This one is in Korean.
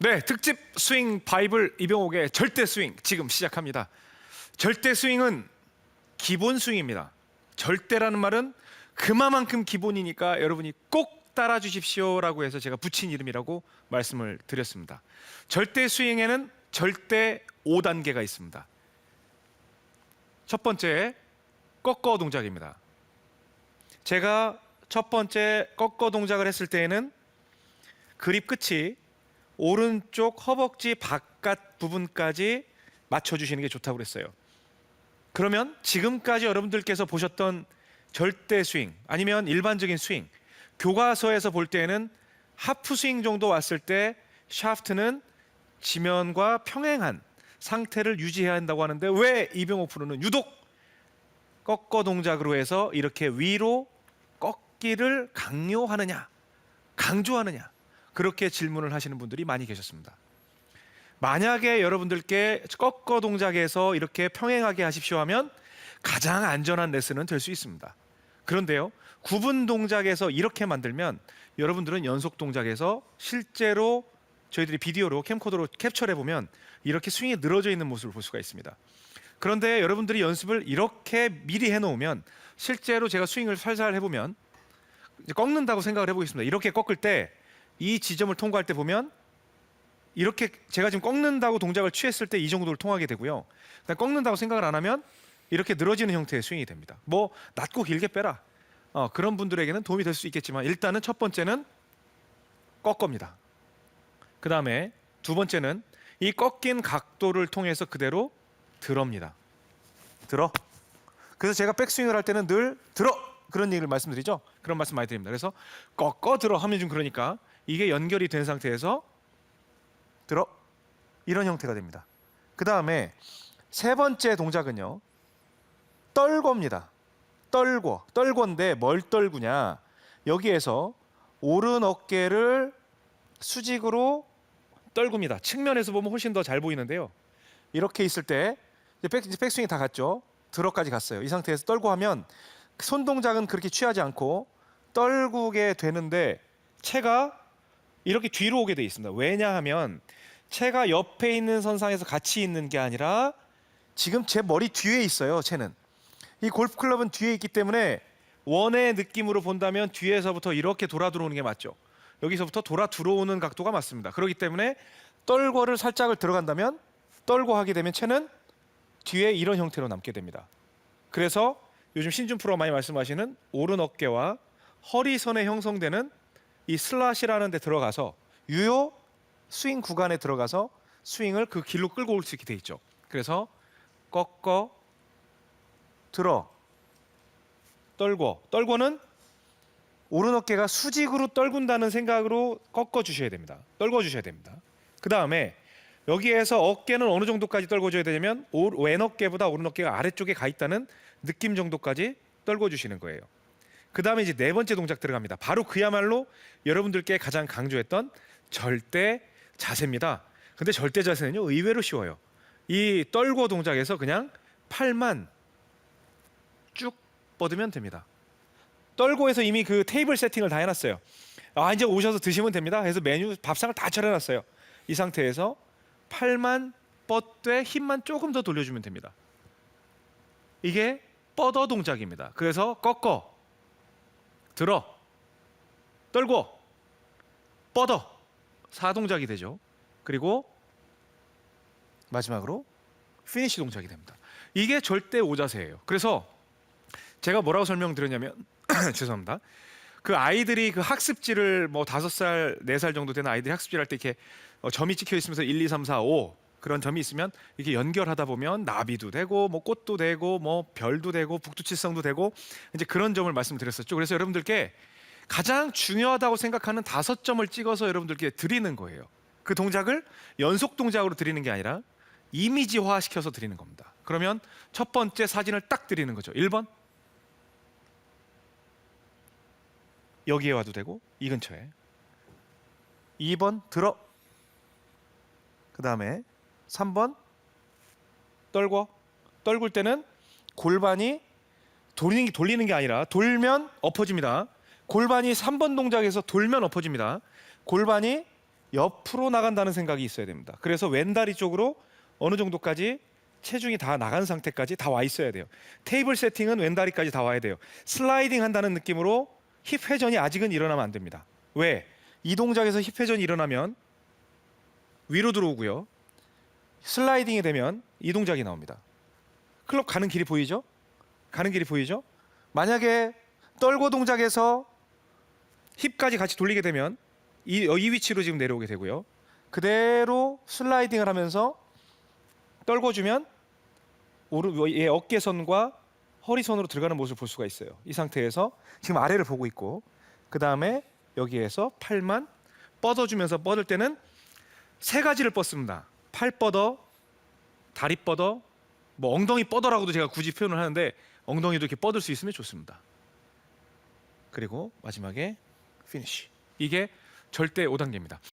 네, 특집 스윙 바이블 이병옥의 절대 스윙 지금 시작합니다. 절대 스윙은 기본 스윙입니다. 절대라는 말은 그만큼 기본이니까 여러분이 꼭 따라 주십시오라고 해서 제가 붙인 이름이라고 말씀을 드렸습니다. 절대 스윙에는 절대 5단계가 있습니다. 첫 번째, 꺾어 동작입니다. 제가 첫 번째 꺾어 동작을 했을 때에는 그립 끝이 오른쪽 허벅지 바깥 부분까지 맞춰주시는 게 좋다고 그랬어요. 그러면 지금까지 여러분들께서 보셨던 절대 스윙 아니면 일반적인 스윙, 교과서에서 볼 때에는 하프 스윙 정도 왔을 때 샤프트는 지면과 평행한 상태를 유지해야 한다고 하는데 왜 이병옥 프로는 유독 꺾어 동작으로 해서 이렇게 위로 꺾기를 강요하느냐, 강조하느냐, 그렇게 질문을 하시는 분들이 많이 계셨습니다. 만약에 여러분들께 꺾어 동작에서 이렇게 평행하게 하십시오 하면 가장 안전한 레슨은 될 수 있습니다. 그런데요, 구분 동작에서 이렇게 만들면 여러분들은 연속 동작에서 실제로 저희들이 비디오로 캠코더로 캡처해 보면 이렇게 스윙이 늘어져 있는 모습을 볼 수가 있습니다. 그런데 여러분들이 연습을 이렇게 미리 해놓으면 실제로 제가 스윙을 살살 해보면 이제 꺾는다고 생각을 해보겠습니다. 이렇게 꺾을 때 이 지점을 통과할 때 보면 이렇게 제가 지금 꺾는다고 동작을 취했을 때 이 정도를 통하게 되고요. 꺾는다고 생각을 안 하면 이렇게 늘어지는 형태의 스윙이 됩니다. 뭐 낮고 길게 빼라, 그런 분들에게는 도움이 될 수 있겠지만 일단은 첫 번째는 꺾어입니다. 그 다음에 두 번째는 이 꺾인 각도를 통해서 그대로 들어입니다. 들어. 그래서 제가 백스윙을 할 때는 늘 들어, 그런 얘기를 말씀드리죠. 그런 말씀 많이 드립니다. 그래서 꺾어 들어 하면 좀 그러니까 이게 연결이 된 상태에서 들어, 이런 형태가 됩니다. 그 다음에 세 번째 동작은요, 떨궈입니다. 떨궈인데 뭘 떨구냐, 여기에서 오른 어깨를 수직으로 떨굽니다. 측면에서 보면 훨씬 더 잘 보이는데요, 이렇게 있을 때 백스윙이 다 갔죠. 들어까지 갔어요. 이 상태에서 떨고 하면 손 동작은 그렇게 취하지 않고 떨구게 되는데 채가 이렇게 뒤로 오게 돼 있습니다. 왜냐하면 채가 옆에 있는 선상에서 같이 있는 게 아니라 지금 제 머리 뒤에 있어요. 채는 이 골프 클럽은 뒤에 있기 때문에 원의 느낌으로 본다면 뒤에서부터 이렇게 돌아 들어오는 게 맞죠. 여기서부터 돌아 들어오는 각도가 맞습니다. 그렇기 때문에 떨궈를 살짝을 들어간다면, 떨궈 하게 되면 채는 뒤에 이런 형태로 남게 됩니다. 그래서 요즘 신준 프로가 많이 말씀하시는 오른 어깨와 허리선에 형성되는 이 슬롯이라는 데 들어가서 유효 스윙 구간에 들어가서 스윙을 그 길로 끌고 올 수 있게 돼 있죠. 그래서 꺾어 들어 떨궈는 오른 어깨가 수직으로 떨군다는 생각으로 꺾어 주셔야 됩니다. 떨궈 주셔야 됩니다. 그 다음에 여기에서 어깨는 어느 정도까지 떨궈줘야 되냐면 왼 어깨보다 오른 어깨가 아래쪽에 가 있다는 느낌 정도까지 떨궈 주시는 거예요. 그 다음에 이제 네 번째 동작 들어갑니다. 바로 그야말로 여러분들께 가장 강조했던 절대 자세입니다. 근데 절대 자세는요, 의외로 쉬워요. 이 떨궈 동작에서 그냥 팔만 쭉 뻗으면 됩니다. 떨궈에서 이미 그 테이블 세팅을 다 해놨어요. 이제 오셔서 드시면 됩니다. 그래서 메뉴 밥상을 다 차려놨어요. 이 상태에서 팔만 뻗되 힘만 조금 더 돌려주면 됩니다. 이게 뻗어 동작입니다. 그래서 꺾어 들어 떨궈 뻗어 4동작이 되죠. 그리고 마지막으로 피니시 동작이 됩니다. 이게 절대 5자세예요. 그래서 제가 뭐라고 설명드렸냐면 죄송합니다. 그 아이들이 그 학습지를 뭐 5살, 4살 정도 되는 아이들이 학습지를 할 때 이렇게 점이 찍혀 있으면서 1, 2, 3, 4, 5 그런 점이 있으면 이렇게 연결하다 보면 나비도 되고 뭐 꽃도 되고 뭐 별도 되고 북두칠성도 되고 이제 그런 점을 말씀드렸었죠. 그래서 여러분들께 가장 중요하다고 생각하는 5점을 찍어서 여러분들께 드리는 거예요. 그 동작을 연속 동작으로 드리는 게 아니라 이미지화 시켜서 드리는 겁니다. 그러면 첫 번째 사진을 딱 드리는 거죠. 1번 여기에 와도 되고 이 근처에, 2번 들어, 그 다음에 3번 떨굴 때는 골반이 돌리는 게 아니라 돌면 엎어집니다. 골반이 3번 동작에서 돌면 엎어집니다. 골반이 옆으로 나간다는 생각이 있어야 됩니다. 그래서 왼다리 쪽으로 어느 정도까지 체중이 다 나간 상태까지 다 와 있어야 돼요. 테이블 세팅은 왼다리까지 다 와야 돼요. 슬라이딩 한다는 느낌으로 힙 회전이 아직은 일어나면 안 됩니다. 왜? 이 동작에서 힙 회전이 일어나면 위로 들어오고요. 슬라이딩이 되면 이 동작이 나옵니다. 클럽 가는 길이 보이죠? 가는 길이 보이죠? 만약에 떨고 동작에서 힙까지 같이 돌리게 되면 이 위치로 지금 내려오게 되고요. 그대로 슬라이딩을 하면서 떨궈주면 얘 어깨선과 허리선으로 들어가는 모습을 볼 수가 있어요. 이 상태에서 지금 아래를 보고 있고, 그 다음에 여기에서 팔만 뻗어주면서 뻗을 때는 세 가지를 뻗습니다. 팔 뻗어, 다리 뻗어, 뭐 엉덩이 뻗어라고도 제가 굳이 표현을 하는데 엉덩이도 이렇게 뻗을 수 있으면 좋습니다. 그리고 마지막에 피니쉬. 이게 절대 5단계입니다.